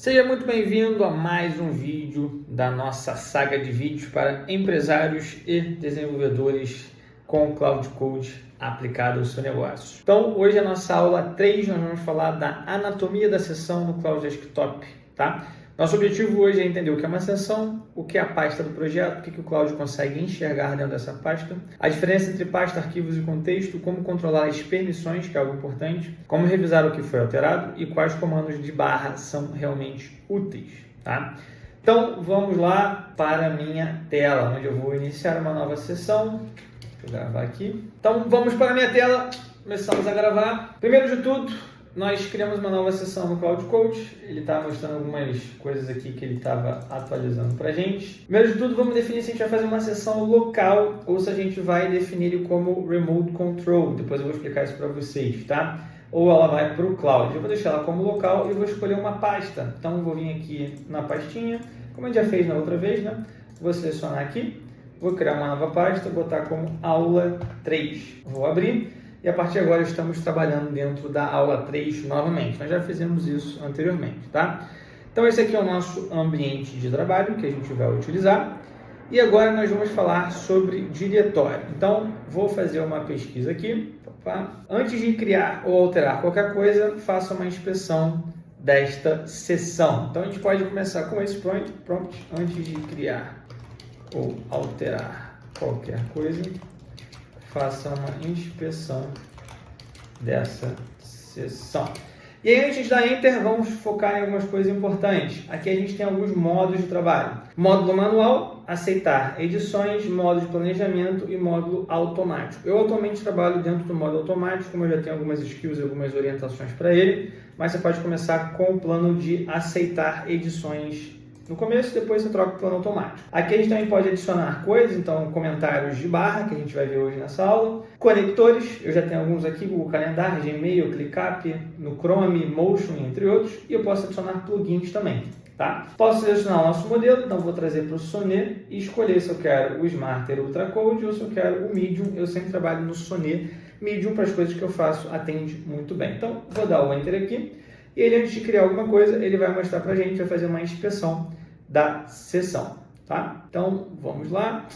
Seja muito bem-vindo a mais um vídeo da nossa saga de vídeos para empresários e desenvolvedores com Cloud Code aplicado ao seu negócio. Então, hoje a nossa aula 3, nós vamos falar da anatomia da sessão no Cloud Desktop, tá? Nosso objetivo hoje é entender o que é uma sessão, o que é a pasta do projeto, o que o Cloud consegue enxergar dentro dessa pasta, a diferença entre pasta, arquivos e contexto, como controlar as permissões, que é algo importante, como revisar o que foi alterado e quais comandos de barra são realmente úteis, tá? Então, vamos lá para a minha tela, onde eu vou iniciar uma nova sessão. Deixa eu gravar aqui. Então, vamos para a minha tela, começamos a gravar. Primeiro de tudo, nós criamos uma nova sessão no Cloud Code. Ele está mostrando algumas coisas aqui que ele estava atualizando para a gente. Primeiro de tudo, vamos definir se a gente vai fazer uma sessão local ou se a gente vai definir ele como Remote Control. Depois eu vou explicar isso para vocês, tá? Ou ela vai para o Cloud. Eu vou deixar ela como local e vou escolher uma pasta. Então, eu vou vir aqui na pastinha, como a gente já fez na outra vez, né? Vou selecionar aqui, vou criar uma nova pasta, botar como aula 3. Vou abrir. E a partir de agora estamos trabalhando dentro da aula 3 novamente. Nós já fizemos isso anteriormente, tá? Então esse aqui é o nosso ambiente de trabalho que a gente vai utilizar. E agora nós vamos falar sobre diretório. Então vou fazer uma pesquisa aqui. Opa. Antes de criar ou alterar qualquer coisa, faça uma inspeção desta sessão. Então a gente pode começar com esse prompt. Antes de criar ou alterar qualquer coisa, faça uma inspeção dessa sessão. E aí, antes de dar Enter, vamos focar em algumas coisas importantes. Aqui a gente tem alguns modos de trabalho. Módulo manual, aceitar edições, módulo de planejamento e módulo automático. Eu atualmente trabalho dentro do módulo automático, como eu já tenho algumas skills e algumas orientações para ele, mas você pode começar com o plano de aceitar edições no começo, depois você troca o plano automático. Aqui a gente também pode adicionar coisas, então comentários de barra, que a gente vai ver hoje nessa aula. Conectores, eu já tenho alguns aqui, Google Calendar, Gmail, ClickUp, no Chrome, Motion, entre outros. E eu posso adicionar plugins também, tá? Posso selecionar o nosso modelo, então vou trazer para o Sonnet e escolher se eu quero o Smarter Ultra Code ou se eu quero o Medium. Eu sempre trabalho no Sonnet. Medium, para as coisas que eu faço, atende muito bem. Então, vou dar o Enter aqui. E ele, antes de criar alguma coisa, ele vai mostrar para a gente, vai fazer uma inspeção da sessão, tá? Então, vamos lá.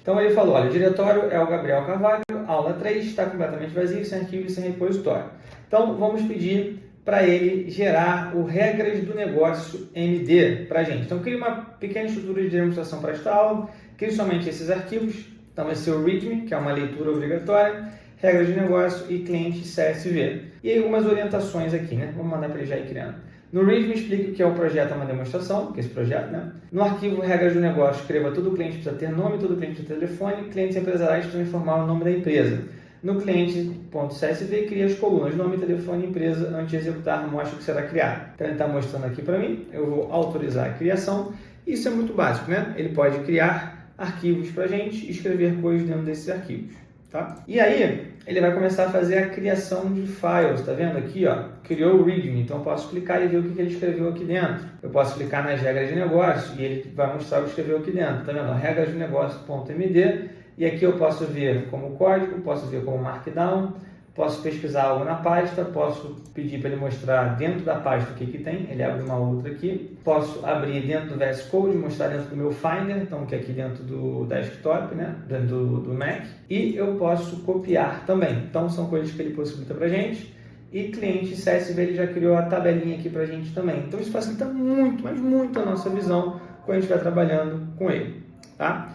Então, ele falou, olha, o diretório é o Gabriel Carvalho, aula 3, está completamente vazio, sem arquivo e sem repositório. Então, vamos pedir para ele gerar o regras do negócio MD para a gente. Então, crie uma pequena estrutura de demonstração para esta aula, crie somente esses arquivos. Então, vai ser o README, que é uma leitura obrigatória, regras de negócio e cliente CSV. E aí algumas orientações aqui, né? Vamos mandar para ele já ir criando. No README explica o que é o projeto, é uma demonstração, que é esse projeto, né? No arquivo regras do negócio, escreva todo cliente precisa ter nome, todo cliente precisa ter telefone, clientes empresariais precisam informar o nome da empresa. No cliente.csv, cria as colunas, nome, telefone, empresa, antes de executar, mostra o que será criado. Então ele está mostrando aqui para mim, eu vou autorizar a criação. Isso é muito básico, né? Ele pode criar arquivos para a gente e escrever coisas dentro desses arquivos. Tá? E aí, ele vai começar a fazer a criação de files, tá vendo aqui, ó? Criou o README, então eu posso clicar e ver o que ele escreveu aqui dentro. Eu posso clicar nas regras de negócio e ele vai mostrar o que escreveu aqui dentro, tá vendo? Regras de negócio.md, e aqui eu posso ver como código, posso ver como markdown, posso pesquisar algo na pasta, posso pedir para ele mostrar dentro da pasta o que tem, ele abre uma outra aqui, posso abrir dentro do VS Code, mostrar dentro do meu Finder, então que é aqui dentro do desktop, né, dentro do Mac, e eu posso copiar também, então são coisas que ele possibilita para a gente, e cliente CSV ele já criou a tabelinha aqui para a gente também, então isso facilita muito, mas muito a nossa visão quando a gente vai trabalhando com ele, tá?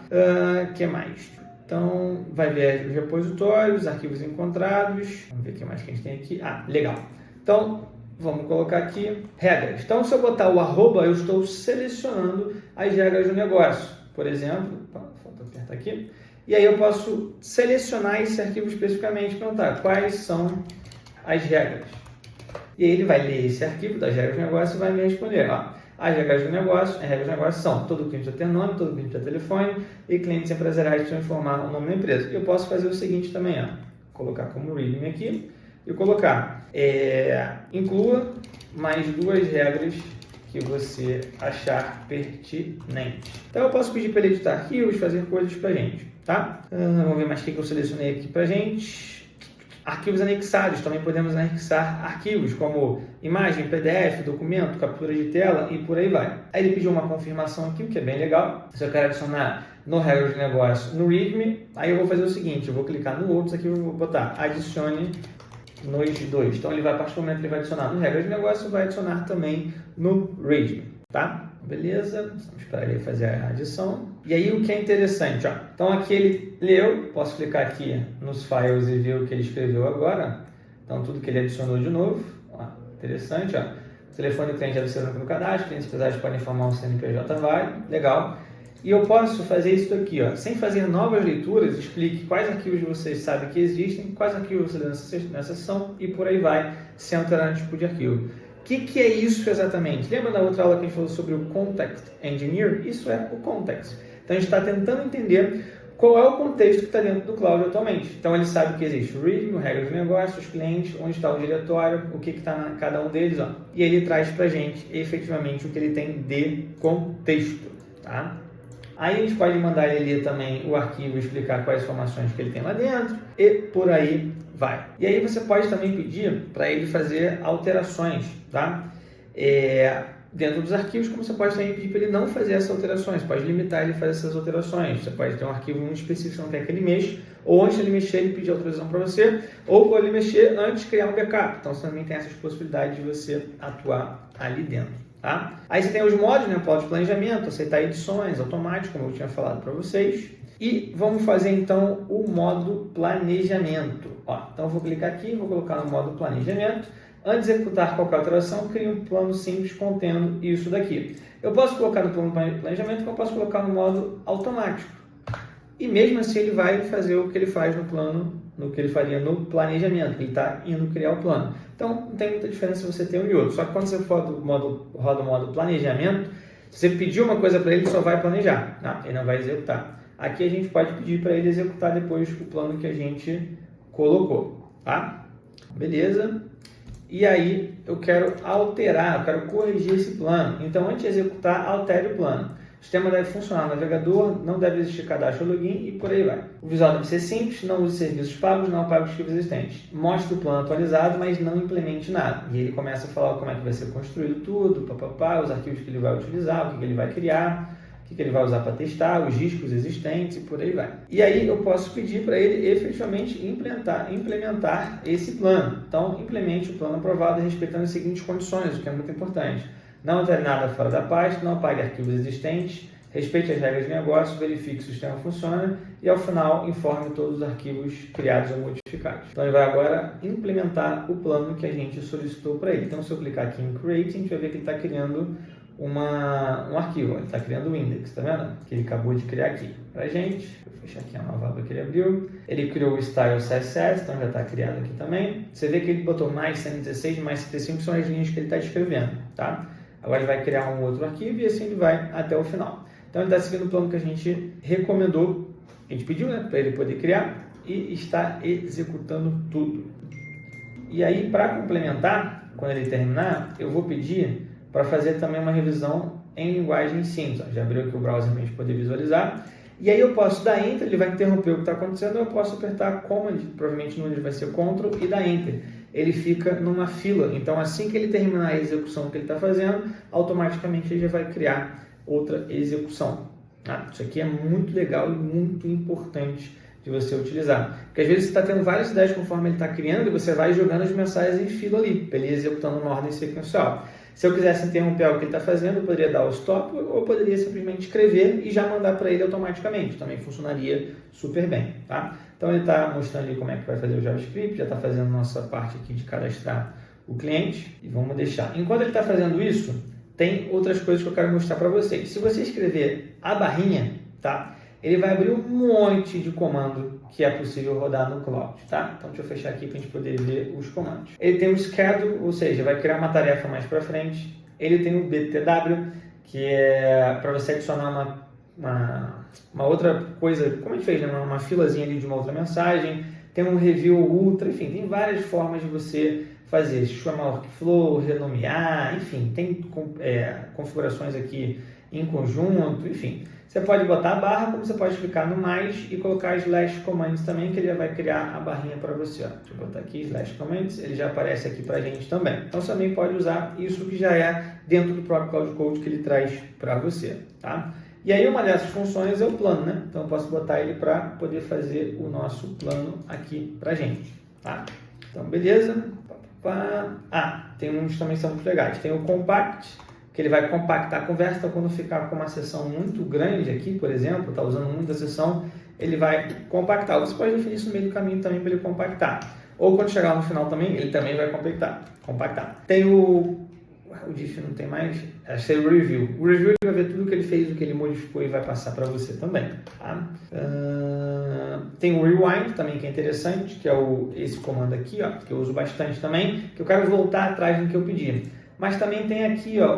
Que mais? Então, vai ver os repositórios, os arquivos encontrados. Vamos ver o que mais que a gente tem aqui. Ah, legal. Então, vamos colocar aqui regras. Então, se eu botar o arroba, eu estou selecionando as regras do negócio. Por exemplo, falta apertar aqui. E aí eu posso selecionar esse arquivo especificamente e perguntar quais são as regras. E aí ele vai ler esse arquivo das regras do negócio e vai me responder, ó. As regras do negócio, são todo cliente precisa ter nome, todo cliente precisa ter telefone e clientes empresariais precisam informar o nome da empresa. Eu posso fazer o seguinte também, ó, colocar como README aqui e colocar inclua mais 2 regras que você achar pertinente. Então eu posso pedir para ele editar arquivos, fazer coisas para a gente, tá? Vamos ver mais o que eu selecionei aqui para a gente. Arquivos anexados, também podemos anexar arquivos como imagem, PDF, documento, captura de tela e por aí vai. Aí ele pediu uma confirmação aqui, o que é bem legal. Se eu quero adicionar no regra de negócio, no README, aí eu vou fazer o seguinte, eu vou clicar no outros aqui, eu vou botar adicione nos dois. Então ele vai, a partir do momento que ele vai adicionar no regra de negócio, vai adicionar também no README, tá? Beleza, vamos esperar ele fazer a adição. E aí o que é interessante, ó. Então aqui ele leu, posso clicar aqui nos files e ver o que ele escreveu agora. Então tudo que ele adicionou de novo, ó, interessante, ó. O telefone do cliente deve ser no cadastro, clientes pesados podem informar um CNPJ, vai, legal. E eu posso fazer isso aqui, ó, sem fazer novas leituras, explique quais arquivos vocês sabem que existem, quais arquivos você lê nessa sessão e por aí vai, sem alterar o tipo de arquivo. O que é isso exatamente? Lembra da outra aula que a gente falou sobre o Context Engineer? Isso é o Context. Então a gente está tentando entender qual é o contexto que está dentro do cloud atualmente. Então ele sabe que existe o README, regra de negócio, os clientes, onde está o diretório, o que está em cada um deles, ó. E ele traz para a gente efetivamente o que ele tem de contexto, tá? Aí a gente pode mandar ele ler também o arquivo e explicar quais informações que ele tem lá dentro e por aí vai. E aí você pode também pedir para ele fazer alterações, tá? Dentro dos arquivos, como você pode também pedir para ele não fazer essas alterações, pode limitar ele a fazer essas alterações. Você pode ter um arquivo muito específico que não quer que ele mexa, ou antes de ele mexer, ele pedir autorização para você, ou pode ele mexer antes de criar um backup. Então você também tem essas possibilidades de você atuar ali dentro. Tá? Aí você tem os modos, né? Modo de planejamento, aceitar edições, automático, como eu tinha falado para vocês. E vamos fazer então o modo planejamento. Ó, então eu vou clicar aqui, vou colocar no modo planejamento. Antes de executar qualquer alteração, crie um plano simples contendo isso daqui. Eu posso colocar no plano planejamento, como eu posso colocar no modo automático. E mesmo assim ele vai fazer o que ele faz no plano, no que ele faria no planejamento, ele está indo criar o plano. Então não tem muita diferença você ter um e outro. Só que quando você roda o modo planejamento, se você pedir uma coisa para ele, ele só vai planejar, tá? Ele não vai executar. Aqui a gente pode pedir para ele executar depois o plano que a gente colocou, tá? Beleza? E aí eu quero alterar, eu quero corrigir esse plano. Então antes de executar, altere o plano. O sistema deve funcionar no navegador, não deve existir cadastro ou login e por aí vai. O visual deve ser simples, não use serviços pagos, não apague os arquivos existentes. Mostre o plano atualizado, mas não implemente nada. E ele começa a falar como é que vai ser construído tudo, papapá, os arquivos que ele vai utilizar, o que ele vai criar, o que ele vai usar para testar, os riscos existentes e por aí vai. E aí eu posso pedir para ele efetivamente implementar esse plano. Então, implemente o plano aprovado respeitando as seguintes condições, o que é muito importante. Não altere nada fora da pasta, não apague arquivos existentes, respeite as regras de negócio, verifique se o sistema funciona e, ao final, informe todos os arquivos criados ou modificados. Então, ele vai agora implementar o plano que a gente solicitou para ele. Então, se eu clicar aqui em Create, a gente vai ver que ele está criando um arquivo. Ele está criando o index, tá vendo? Que ele acabou de criar aqui para a gente. Vou fechar aqui a nova aba que ele abriu. Ele criou o Style CSS, então já está criado aqui também. Você vê que ele botou mais 116 e mais 75, são as linhas que ele está descrevendo, tá? Agora ele vai criar um outro arquivo e assim ele vai até o final. Então ele está seguindo o plano que a gente recomendou, a gente pediu, né, para ele poder criar e está executando tudo. E aí, para complementar, quando ele terminar, eu vou pedir para fazer também uma revisão em linguagem simples. Já abriu aqui o browser para a gente poder visualizar. E aí eu posso dar Enter, ele vai interromper o que está acontecendo, eu posso apertar Command, provavelmente no ele vai ser Ctrl, e dar Enter. Ele fica numa fila, então assim que ele terminar a execução que ele está fazendo, automaticamente ele já vai criar outra execução. Tá? Isso aqui é muito legal e muito importante de você utilizar. Porque às vezes você está tendo várias ideias conforme ele está criando e você vai jogando as mensagens em fila ali, para ele ir executando uma ordem sequencial. Se eu quisesse interromper o que ele está fazendo, eu poderia dar o stop ou eu poderia simplesmente escrever e já mandar para ele automaticamente. Também funcionaria super bem. Tá? Então ele está mostrando ali como é que vai fazer o JavaScript, já está fazendo nossa parte aqui de cadastrar o cliente e vamos deixar. Enquanto ele está fazendo isso, tem outras coisas que eu quero mostrar para vocês. Se você escrever a barrinha, tá? Ele vai abrir um monte de comando que é possível rodar no cloud, tá? Então deixa eu fechar aqui para a gente poder ver os comandos. Ele tem o schedule, ou seja, vai criar uma tarefa mais para frente. Ele tem o BTW, que é para você adicionar uma outra coisa, como a gente fez, né? Uma filazinha ali de uma outra mensagem. Tem um review ultra, enfim, tem várias formas de você fazer, chamar workflow, renomear, enfim, tem configurações aqui em conjunto, enfim. Você pode botar a barra, como você pode clicar no mais e colocar slash commands também, que ele já vai criar a barrinha para você. Ó. Deixa eu botar aqui slash commands, ele já aparece aqui para a gente também. Então você também pode usar isso que já é dentro do próprio Cloud Code que ele traz para você. Tá? E aí uma dessas funções é o plano, né? Então eu posso botar ele para poder fazer o nosso plano aqui para a gente. Tá? Então beleza. Tem uns também que são muito legais. Tem o compact, que ele vai compactar a conversa. Então, quando ficar com uma sessão muito grande aqui, por exemplo, está usando muita sessão, ele vai compactar. Você pode definir isso no meio do caminho também para ele compactar. Ou quando chegar no final também, ele também vai compactar. Tem o diff não tem mais, acho que é o review. O review ele vai ver tudo que ele fez, o que ele modificou e vai passar para você também. Tá? Tem o rewind também, que é interessante, que é esse comando aqui, ó, que eu uso bastante também, que eu quero voltar atrás do que eu pedi. Mas também tem aqui, ó,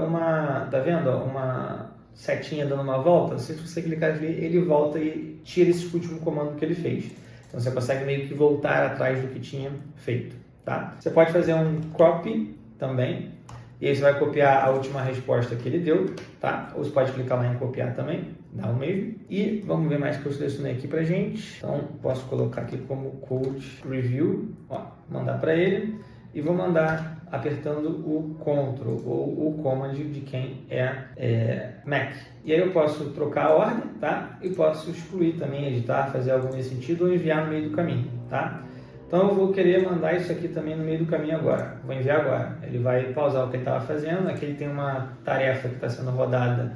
tá vendo? Ó, uma setinha dando uma volta. Se você clicar ali, ele volta e tira esse último comando que ele fez. Então você consegue meio que voltar atrás do que tinha feito, tá? Você pode fazer um copy também, e aí você vai copiar a última resposta que ele deu, tá? Ou você pode clicar lá em copiar também, dá o mesmo. E vamos ver mais que eu selecionei aqui pra gente. Então posso colocar aqui como code review, ó, mandar para ele. E vou mandar apertando o Ctrl ou o Command de quem é Mac. E aí eu posso trocar a ordem, tá? E posso excluir também, editar, fazer algo nesse sentido ou enviar no meio do caminho, tá? Então eu vou querer mandar isso aqui também no meio do caminho agora. Vou enviar agora. Ele vai pausar o que ele estava fazendo. Aqui ele tem uma tarefa que está sendo rodada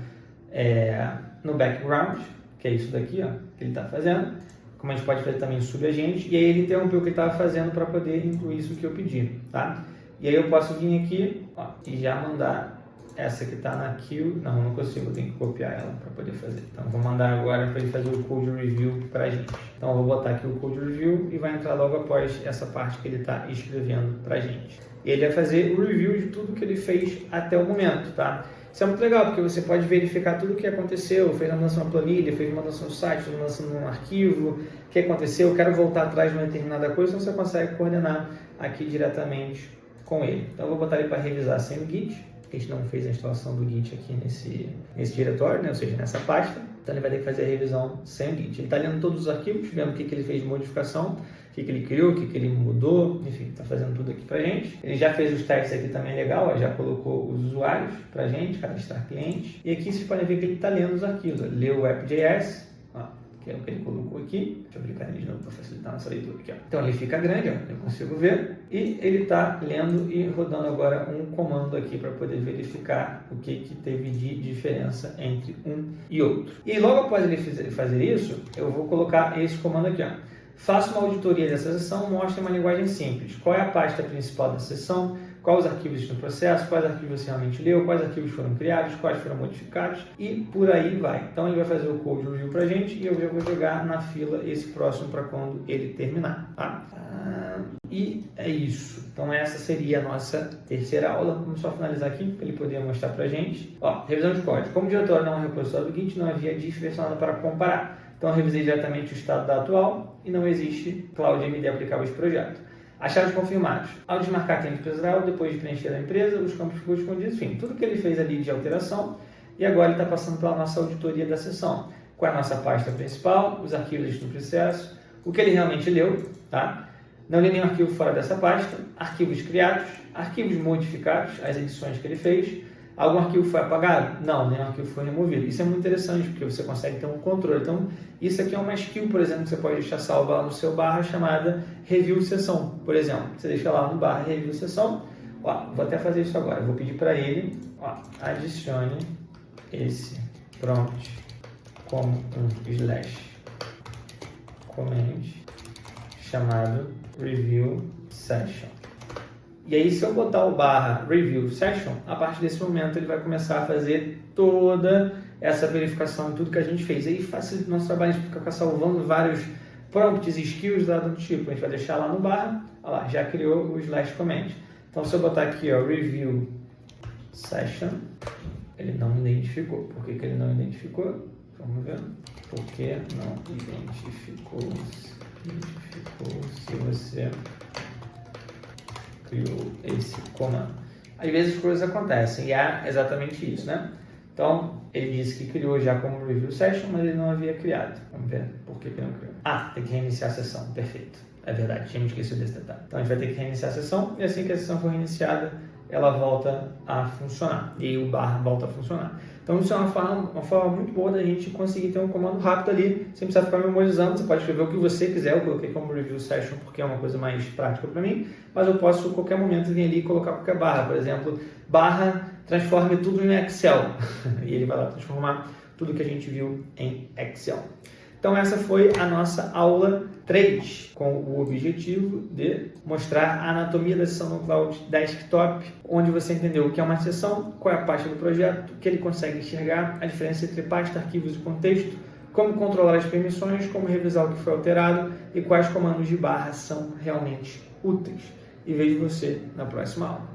no background, que é isso daqui, ó, que ele está fazendo. Como a gente pode fazer também subagente. E aí ele interrompeu o que ele estava fazendo para poder incluir isso que eu pedi, tá? E aí eu posso vir aqui, ó, e já mandar essa que está na queue. Não consigo, eu tenho que copiar ela para poder fazer. Então vou mandar agora para ele fazer o code review para a gente. Então eu vou botar aqui o code review e vai entrar logo após essa parte que ele está escrevendo para a gente. E ele vai fazer o review de tudo que ele fez até o momento, tá? Isso é muito legal, porque você pode verificar tudo o que aconteceu, fez uma mudança na planilha, fez uma mudança no site, fez uma mudança no arquivo, o que aconteceu, eu quero voltar atrás de uma determinada coisa, então você consegue coordenar aqui diretamente com ele. Então eu vou botar ele para revisar sem o Git, porque a gente não fez a instalação do Git aqui nesse diretório, né? Ou seja, nessa pasta, então ele vai ter que fazer a revisão sem o Git. Ele está lendo todos os arquivos, vendo o que ele fez de modificação, o que ele criou, o que ele mudou, enfim, está fazendo tudo aqui para a gente. Ele já fez os testes aqui também legal, ó, já colocou os usuários para a gente, cadastrar cliente. E aqui vocês podem ver que ele está lendo os arquivos. Ó. Leu o app.js, que é o que ele colocou aqui. Deixa eu clicar nele de novo para facilitar a nossa leitura aqui. Ó. Então ele fica grande, ó, eu consigo ver. E ele está lendo e rodando agora um comando aqui para poder verificar o que teve de diferença entre um e outro. E logo após ele fazer isso, eu vou colocar esse comando aqui, ó. Faça uma auditoria dessa sessão, mostre uma linguagem simples. Qual é a pasta principal da sessão, quais os arquivos estão no processo, quais arquivos você realmente leu, quais arquivos foram criados, quais foram modificados e por aí vai. Então ele vai fazer o code review para a gente e eu já vou jogar na fila esse próximo para quando ele terminar. Tá? E é isso. Então essa seria a nossa terceira aula. Vamos só finalizar aqui para ele poder mostrar para a gente. Ó, revisão de código. Como o diretório não é um repositório do Git, não havia diff versionada para comparar. Então eu revisei diretamente o estado da atual e não existe Cloud MD aplicável a esse projeto. Achados confirmados. Ao desmarcar cliente empresarial, depois de preencher a empresa, os campos ficam escondidos, enfim, tudo que ele fez ali de alteração. E agora ele está passando pela nossa auditoria da sessão. Qual é a nossa pasta principal, os arquivos do processo, o que ele realmente leu, tá? Não li nenhum arquivo fora dessa pasta, arquivos criados, arquivos modificados, as edições que ele fez. Algum arquivo foi apagado? Não, nenhum arquivo foi removido. Isso é muito interessante, porque você consegue ter um controle. Então, isso aqui é uma skill, por exemplo, que você pode deixar salva lá no seu barra, chamada Review Sessão, por exemplo. Você deixa lá no barra Review Sessão. Ó, vou até fazer isso agora. Vou pedir para ele, ó, adicione esse prompt como um slash command chamado Review Session. E aí, se eu botar o barra Review Session, a partir desse momento ele vai começar a fazer toda essa verificação de tudo que a gente fez. E aí facilita o nosso trabalho, a gente fica salvando vários prompts e skills do tipo. A gente vai deixar lá no barra, olha lá, já criou o slash command. Então, se eu botar aqui, ó, Review Session, ele não identificou. Por que ele não identificou? Vamos ver. Por que não identificou se você criou esse comando. Às vezes as coisas acontecem e é exatamente isso, né? Então, ele disse que criou já como Review Session, mas ele não havia criado. Vamos ver por que não criou. Ah, tem que reiniciar a sessão. Perfeito. É verdade, tinha me esquecido desse detalhe. Então, a gente vai ter que reiniciar a sessão e assim que a sessão for reiniciada, ela volta a funcionar. E o bar volta a funcionar. Então, isso é uma forma muito boa da gente conseguir ter um comando rápido ali, sem precisar ficar memorizando. Você pode escrever o que você quiser. Eu coloquei como Review Session porque é uma coisa mais prática para mim, mas eu posso, a qualquer momento, vir ali e colocar qualquer barra. Por exemplo, barra transforme tudo em Excel. E ele vai lá transformar tudo que a gente viu em Excel. Então, essa foi a nossa aula 3, com o objetivo de mostrar a anatomia da sessão no Cloud Desktop, onde você entendeu o que é uma sessão, qual é a pasta do projeto, o que ele consegue enxergar, a diferença entre pasta, arquivos e contexto, como controlar as permissões, como revisar o que foi alterado e quais comandos de barra são realmente úteis. E vejo você na próxima aula.